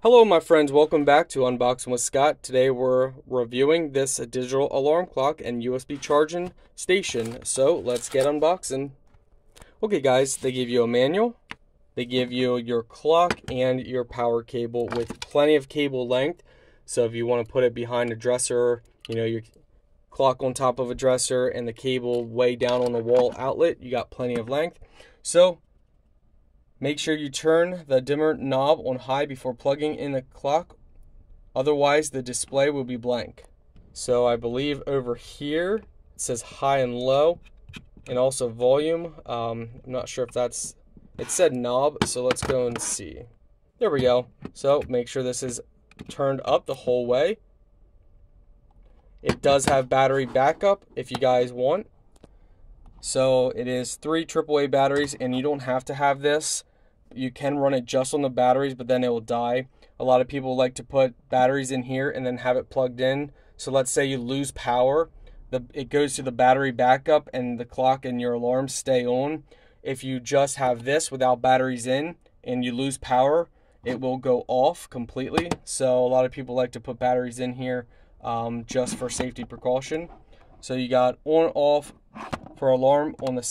Hello my friends, welcome back to Unboxing with Scott. Today we're reviewing this digital alarm clock and USB charging station. So let's get unboxing. Okay guys, they give you a manual, they give you your clock and your power cable with plenty of cable length. So if you want to put it behind a dresser, your clock on top of a dresser and the cable way down on the wall outlet, you got plenty of length. So make sure you turn the dimmer knob on high before plugging in the clock, otherwise the display will be blank. So I believe over here it says high and low and also volume. I'm not sure if that's, it said knob, so let's go and see. There we go. So make sure this is turned up the whole way. It does have battery backup if you guys want. So it is 3 AAA batteries, and you don't have to have this. You can run it just on the batteries, but then it will die. A lot of people like to put batteries in here and then have it plugged in. So let's say you lose power, it goes to the battery backup and the clock and your alarm stay on. If you just have this without batteries in and you lose power, it will go off completely. So a lot of people like to put batteries in here just for safety precaution. So you got on off for alarm on the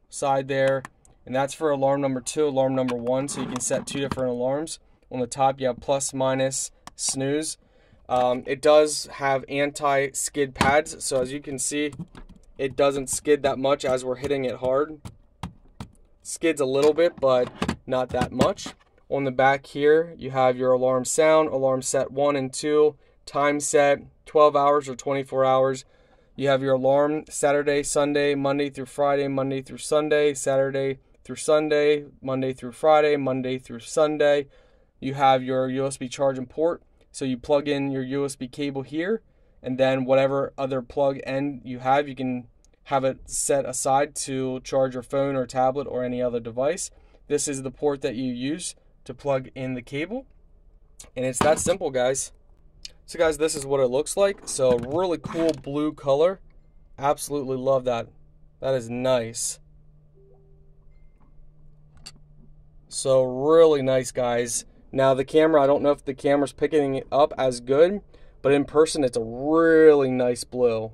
side there, and that's for alarm number 2, alarm number 1, so you can set 2 different alarms. On the top you have plus, minus, snooze. It does have anti-skid pads, so as you can see it doesn't skid that much as we're hitting it hard. Skids a little bit, but not that much. On the back here you have your alarm sound, alarm set 1 and 2, time set 12 hours or 24 hours. You have your alarm Saturday, Sunday, Monday through Friday, Monday through Sunday, Saturday through Sunday, Monday through Friday, Monday through Sunday. You have your USB charging port, so you plug in your USB cable here, and then whatever other plug end you have, you can have it set aside to charge your phone or tablet or any other device. This is the port that you use to plug in the cable, and it's that simple, guys. So guys, this is what it looks like. So really cool blue color. Absolutely love that. That is nice. So really nice, guys. Now the camera, I don't know if the camera's picking it up as good, but in person it's a really nice blue.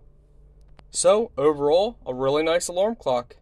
So overall, a really nice alarm clock.